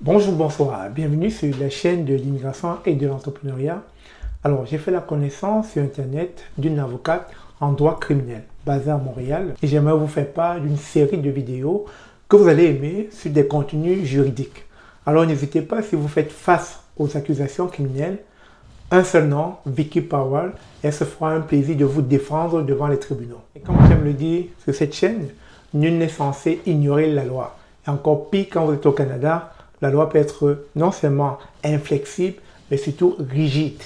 Bonjour, bonsoir, bienvenue sur la chaîne de l'immigration et de l'entrepreneuriat. Alors, j'ai fait la connaissance sur Internet d'une avocate en droit criminel basée à Montréal et j'aimerais vous faire part d'une série de vidéos que vous allez aimer sur des contenus juridiques. Alors, n'hésitez pas, si vous faites face aux accusations criminelles, un seul nom, Vicky Powell, et elle se fera un plaisir de vous défendre devant les tribunaux. Et comme j'aime le dire sur cette chaîne, nul n'est censé ignorer la loi. Et encore pire quand vous êtes au Canada, la loi peut être non seulement inflexible, mais surtout rigide.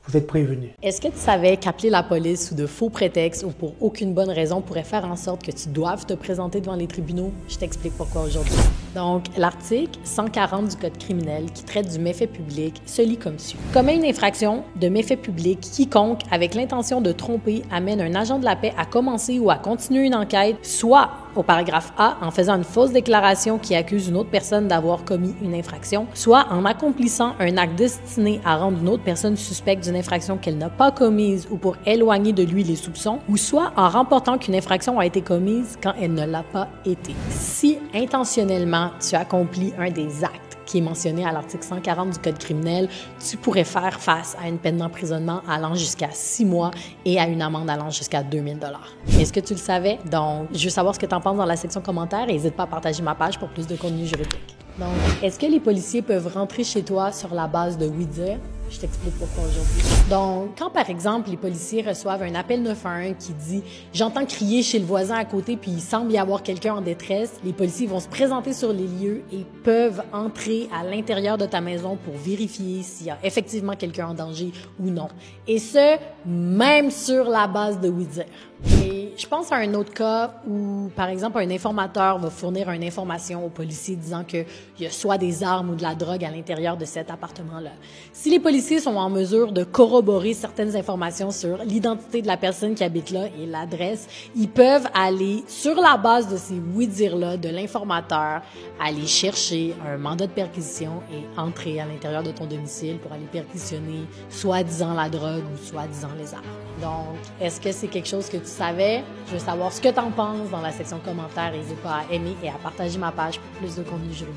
Vous êtes prévenus. Est-ce que tu savais qu'appeler la police sous de faux prétextes ou pour aucune bonne raison pourrait faire en sorte que tu doives te présenter devant les tribunaux? Je t'explique pourquoi aujourd'hui. Donc, l'article 140 du Code criminel qui traite du méfait public se lit comme suit. Commet une infraction de méfait public quiconque, avec l'intention de tromper, amène un agent de la paix à commencer ou à continuer une enquête, soit au paragraphe A, en faisant une fausse déclaration qui accuse une autre personne d'avoir commis une infraction, soit en accomplissant un acte destiné à rendre une autre personne suspecte d'une infraction qu'elle n'a pas commise ou pour éloigner de lui les soupçons, ou soit en remportant qu'une infraction a été commise quand elle ne l'a pas été. Si intentionnellement tu accomplis un des actes qui est mentionné à l'article 140 du Code criminel, tu pourrais faire face à une peine d'emprisonnement allant jusqu'à 6 mois et à une amende allant jusqu'à 2000 $. Est-ce que tu le savais? Donc, je veux savoir ce que tu en penses dans la section commentaires et n'hésite pas à partager ma page pour plus de contenu juridique. Donc, est-ce que les policiers peuvent rentrer chez toi sur la base de oui-dire? Je t'explique pourquoi aujourd'hui. Donc, quand par exemple, les policiers reçoivent un appel 911 qui dit « J'entends crier chez le voisin à côté puis il semble y avoir quelqu'un en détresse », les policiers vont se présenter sur les lieux et peuvent entrer à l'intérieur de ta maison pour vérifier s'il y a effectivement quelqu'un en danger ou non. Et ce, même sur la base de oui-dire. Et je pense à un autre cas où, par exemple, un informateur va fournir une information aux policiers disant qu'il y a soit des armes ou de la drogue à l'intérieur de cet appartement-là. Si les policiers sont en mesure de corroborer certaines informations sur l'identité de la personne qui habite là et l'adresse, ils peuvent aller, sur la base de ces oui-dire-là de l'informateur, aller chercher un mandat de perquisition et entrer à l'intérieur de ton domicile pour aller perquisitionner soi-disant la drogue ou soi-disant les armes. Donc, est-ce que c'est quelque chose que tu savais? Je veux savoir ce que tu en penses dans la section commentaires. N'hésite pas à aimer et à partager ma page pour plus de contenu juridique.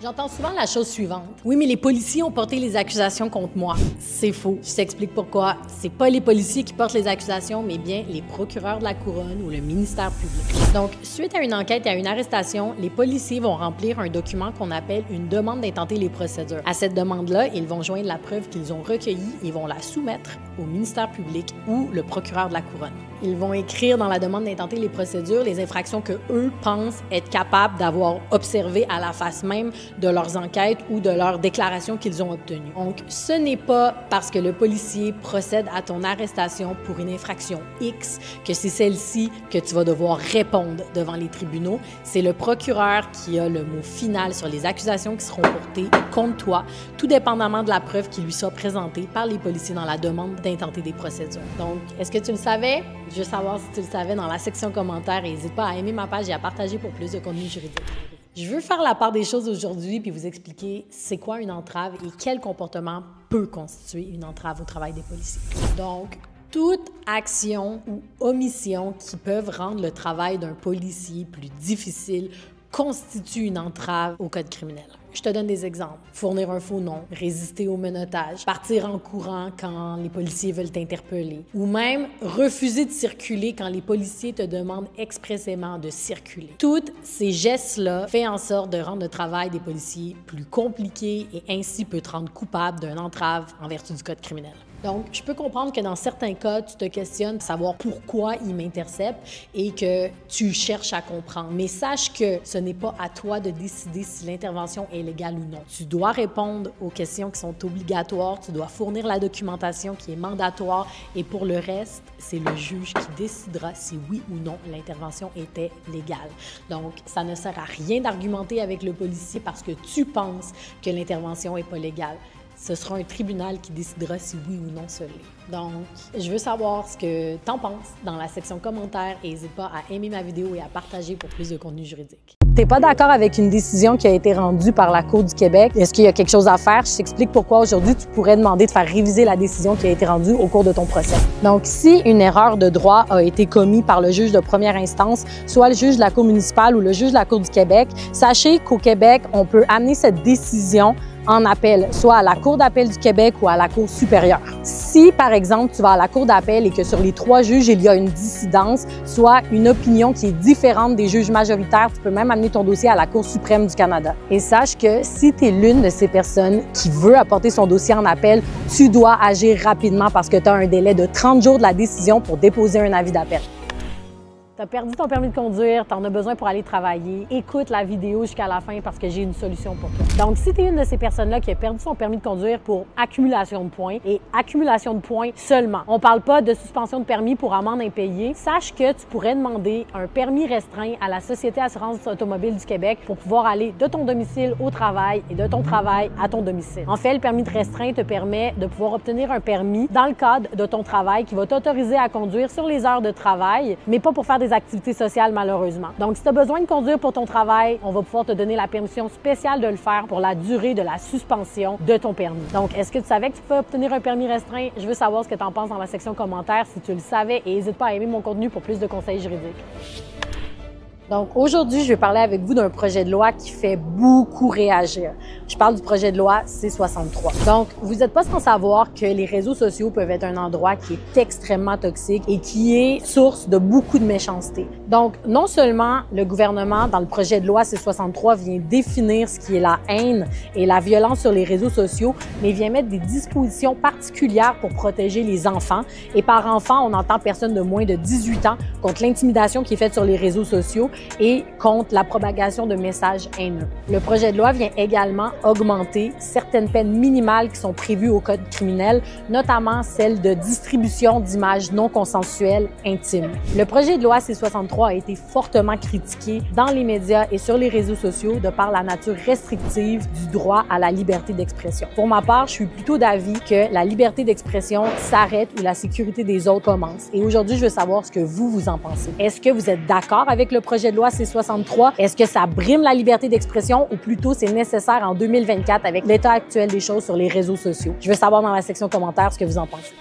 J'entends souvent la chose suivante. Oui, mais les policiers ont porté les accusations contre moi. C'est faux. Je t'explique pourquoi. C'est pas les policiers qui portent les accusations, mais bien les procureurs de la Couronne ou le ministère public. Donc, suite à une enquête et à une arrestation, les policiers vont remplir un document qu'on appelle une demande d'intenter les procédures. À cette demande-là, ils vont joindre la preuve qu'ils ont recueillie et vont la soumettre au ministère public ou le procureur de la Couronne. Ils vont écrire dans la demande d'intenter les procédures les infractions que eux pensent être capables d'avoir observées à la face même de leurs enquêtes ou de leurs déclarations qu'ils ont obtenues. Donc, ce n'est pas parce que le policier procède à ton arrestation pour une infraction X que c'est celle-ci que tu vas devoir répondre devant les tribunaux. C'est le procureur qui a le mot final sur les accusations qui seront portées contre toi, tout dépendamment de la preuve qui lui sera présentée par les policiers dans la demande d'intenter des procédures. Donc, est-ce que tu le savais? Je veux savoir si tu le savais dans la section commentaires et n'hésite pas à aimer ma page et à partager pour plus de contenu juridique. Je veux faire la part des choses aujourd'hui puis vous expliquer c'est quoi une entrave et quel comportement peut constituer une entrave au travail des policiers. Donc, toute action ou omission qui peuvent rendre le travail d'un policier plus difficile constitue une entrave au code criminel. Je te donne des exemples. Fournir un faux nom, résister au menottage, partir en courant quand les policiers veulent t'interpeller, ou même refuser de circuler quand les policiers te demandent expressément de circuler. Tous ces gestes-là font en sorte de rendre le travail des policiers plus compliqué et ainsi peut te rendre coupable d'une entrave en vertu du code criminel. Donc, je peux comprendre que dans certains cas, tu te questionnes de savoir pourquoi ils m'interceptent et que tu cherches à comprendre. Mais sache que ce n'est pas à toi de décider si l'intervention est légale ou non. Tu dois répondre aux questions qui sont obligatoires, tu dois fournir la documentation qui est mandatoire et pour le reste, c'est le juge qui décidera si oui ou non l'intervention était légale. Donc, ça ne sert à rien d'argumenter avec le policier parce que tu penses que l'intervention n'est pas légale. Ce sera un tribunal qui décidera si oui ou non ce l'est. Donc, je veux savoir ce que tu en penses dans la section commentaires et n'hésite pas à aimer ma vidéo et à partager pour plus de contenu juridique. T'es pas d'accord avec une décision qui a été rendue par la Cour du Québec? Est-ce qu'il y a quelque chose à faire? Je t'explique pourquoi aujourd'hui tu pourrais demander de faire réviser la décision qui a été rendue au cours de ton procès. Donc, si une erreur de droit a été commise par le juge de première instance, soit le juge de la Cour municipale ou le juge de la Cour du Québec, sachez qu'au Québec, on peut amener cette décision en appel, soit à la Cour d'appel du Québec ou à la Cour supérieure. Si, par exemple, tu vas à la Cour d'appel et que sur les 3 juges, il y a une dissidence, soit une opinion qui est différente des juges majoritaires, tu peux même amener ton dossier à la Cour suprême du Canada. Et sache que si tu es l'une de ces personnes qui veut apporter son dossier en appel, tu dois agir rapidement parce que tu as un délai de 30 jours de la décision pour déposer un avis d'appel. T'as perdu ton permis de conduire, t'en as besoin pour aller travailler. Écoute la vidéo jusqu'à la fin parce que j'ai une solution pour toi. Donc, si tu es une de ces personnes-là qui a perdu son permis de conduire pour accumulation de points et accumulation de points seulement, on parle pas de suspension de permis pour amende impayée, sache que tu pourrais demander un permis restreint à la Société Assurance Automobile du Québec pour pouvoir aller de ton domicile au travail et de ton travail à ton domicile. En fait, le permis de restreint te permet de pouvoir obtenir un permis dans le cadre de ton travail qui va t'autoriser à conduire sur les heures de travail, mais pas pour faire des activités sociales malheureusement. Donc, si tu as besoin de conduire pour ton travail, on va pouvoir te donner la permission spéciale de le faire pour la durée de la suspension de ton permis. Donc, est-ce que tu savais que tu peux obtenir un permis restreint? Je veux savoir ce que tu en penses dans la section commentaires si tu le savais et n'hésite pas à aimer mon contenu pour plus de conseils juridiques. Donc aujourd'hui, je vais parler avec vous d'un projet de loi qui fait beaucoup réagir. Je parle du projet de loi C-63. Donc, vous n'êtes pas sans savoir que les réseaux sociaux peuvent être un endroit qui est extrêmement toxique et qui est source de beaucoup de méchanceté. Donc, non seulement le gouvernement, dans le projet de loi C-63, vient définir ce qui est la haine et la violence sur les réseaux sociaux, mais vient mettre des dispositions particulières pour protéger les enfants. Et par enfant, on entend personne de moins de 18 ans contre l'intimidation qui est faite sur les réseaux sociaux et contre la propagation de messages haineux. Le projet de loi vient également augmenter certaines peines minimales qui sont prévues au Code criminel, notamment celle de distribution d'images non consensuelles intimes. Le projet de loi C-63 a été fortement critiqué dans les médias et sur les réseaux sociaux de par la nature restrictive du droit à la liberté d'expression. Pour ma part, je suis plutôt d'avis que la liberté d'expression s'arrête où la sécurité des autres commence. Et aujourd'hui, je veux savoir ce que vous en pensez. Est-ce que vous êtes d'accord avec le projet de loi C-63? Est-ce que ça brime la liberté d'expression ou plutôt c'est nécessaire en 2024 avec l'état actuel des choses sur les réseaux sociaux? Je veux savoir dans la section commentaires ce que vous en pensez.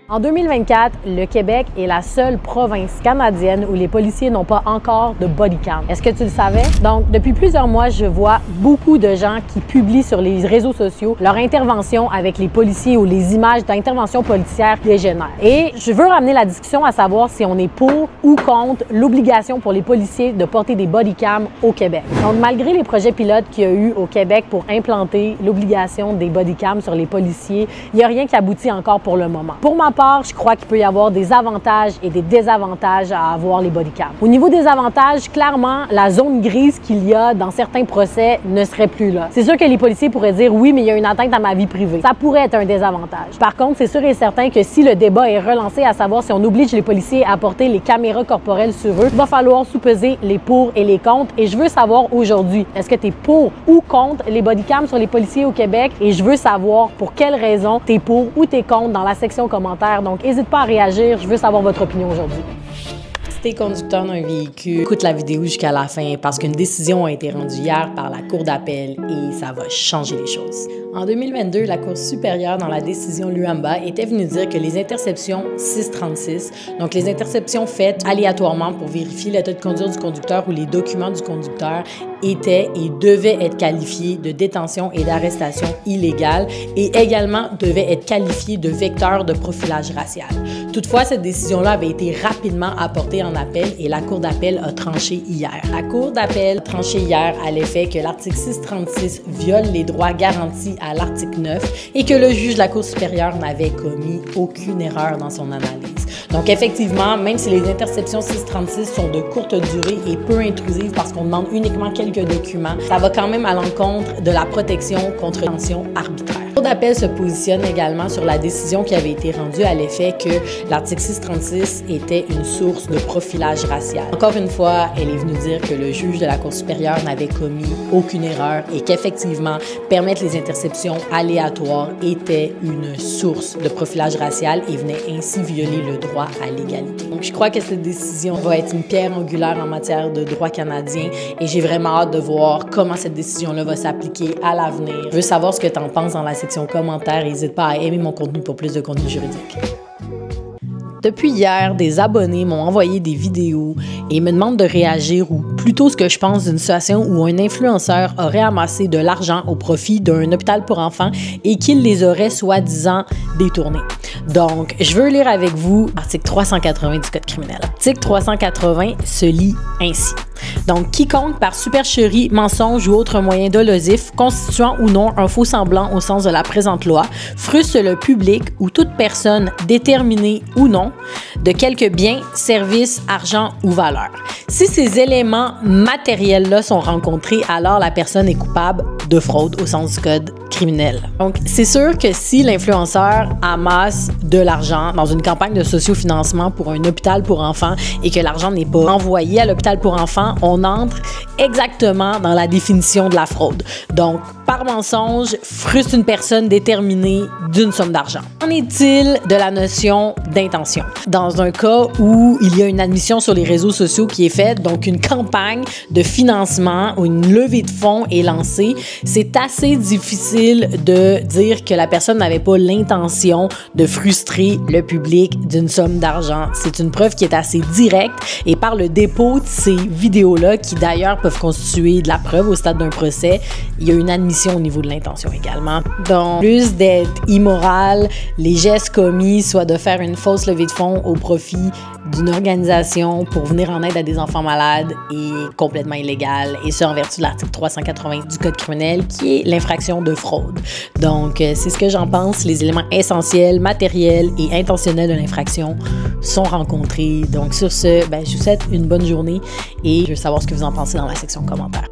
En 2024, le Québec est la seule province canadienne où les policiers n'ont pas encore de body cam. Est-ce que tu le savais? Donc, depuis plusieurs mois, je vois beaucoup de gens qui publient sur les réseaux sociaux leur intervention avec les policiers ou les images d'intervention policière qui les génèrent. Et je veux ramener la discussion à savoir si on est pour ou contre l'obligation pour les policiers de porter des body cams au Québec. Donc, malgré les projets pilotes qu'il y a eu au Québec pour implanter l'obligation des body cams sur les policiers, il n'y a rien qui aboutit encore pour le moment. Pour ma part, je crois qu'il peut y avoir des avantages et des désavantages à avoir les body cams. Au niveau des avantages, clairement, la zone grise qu'il y a dans certains procès ne serait plus là. C'est sûr que les policiers pourraient dire oui, mais il y a une atteinte à ma vie privée. Ça pourrait être un désavantage. Par contre, c'est sûr et certain que si le débat est relancé à savoir si on oblige les policiers à porter les caméras corporelles sur eux, il va falloir sous-peser les pour et les contre. Et je veux savoir aujourd'hui, est-ce que tu es pour ou contre les body cams sur les policiers au Québec? Et je veux savoir pour quelles raisons tu es pour ou tu es contre dans la section commentaires. Donc, n'hésite pas à réagir. Je veux savoir votre opinion aujourd'hui. Si tu es conducteur d'un véhicule, écoute la vidéo jusqu'à la fin parce qu'une décision a été rendue hier par la Cour d'appel et ça va changer les choses. En 2022, la Cour supérieure, dans la décision Luamba, était venue dire que les interceptions 636, donc les interceptions faites aléatoirement pour vérifier l'état de conduire du conducteur ou les documents du conducteur, étaient et devaient être qualifiées de détention et d'arrestation illégale et également devaient être qualifiées de vecteurs de profilage racial. Toutefois, cette décision-là avait été rapidement apportée en appel et la Cour d'appel a tranché hier. La Cour d'appel a tranché hier à l'effet que l'article 636 viole les droits garantis à l'article 9 et que le juge de la Cour supérieure n'avait commis aucune erreur dans son analyse. Donc effectivement, même si les interceptions 636 sont de courte durée et peu intrusives parce qu'on demande uniquement quelques documents, ça va quand même à l'encontre de la protection contre détention arbitraire. La Cour d'appel se positionne également sur la décision qui avait été rendue à l'effet que l'article 636 était une source de profilage racial. Encore une fois, elle est venue dire que le juge de la Cour supérieure n'avait commis aucune erreur et qu'effectivement, permettre les interceptions aléatoires était une source de profilage racial et venait ainsi violer le droit droit à l'égalité. Donc, je crois que cette décision va être une pierre angulaire en matière de droit canadien et j'ai vraiment hâte de voir comment cette décision-là va s'appliquer à l'avenir. Je veux savoir ce que tu en penses dans la section commentaires et n'hésite pas à aimer mon contenu pour plus de contenu juridique. Depuis hier, des abonnés m'ont envoyé des vidéos et me demandent de réagir ou plutôt ce que je pense d'une situation où un influenceur aurait amassé de l'argent au profit d'un hôpital pour enfants et qu'il les aurait soi-disant détournés. Donc, je veux lire avec vous l'article 380 du Code criminel. L'article 380 se lit ainsi. Donc, quiconque par supercherie, mensonge ou autre moyen dolosif, constituant ou non un faux semblant au sens de la présente loi, frustre le public ou toute personne déterminée ou non de quelque bien, service, argent ou valeur. Si ces éléments matériels-là sont rencontrés, alors la personne est coupable de fraude au sens du Code criminel. Donc, c'est sûr que si l'influenceur amasse de l'argent dans une campagne de sociofinancement pour un hôpital pour enfants et que l'argent n'est pas envoyé à l'hôpital pour enfants, on entre exactement dans la définition de la fraude. Donc, par mensonge, frustre une personne déterminée d'une somme d'argent. Qu'en est-il de la notion d'intention? Dans un cas où il y a une admission sur les réseaux sociaux qui est faite, donc une campagne de financement ou une levée de fonds est lancée, c'est assez difficile de dire que la personne n'avait pas l'intention de frustrer le public d'une somme d'argent. C'est une preuve qui est assez directe et par le dépôt de ces vidéos-là, qui d'ailleurs peuvent constituer de la preuve au stade d'un procès, il y a une admission au niveau de l'intention également. Donc, plus d'être immoral, les gestes commis, soit de faire une fausse levée de fonds au profit d'une organisation pour venir en aide à des enfants malades est complètement illégal, et ça en vertu de l'article 380 du Code criminel, qui est l'infraction de fraude. Donc, c'est ce que j'en pense. Les éléments essentiels, matériels et intentionnels de l'infraction sont rencontrés. Donc, sur ce, je vous souhaite une bonne journée et je veux savoir ce que vous en pensez dans la section commentaires.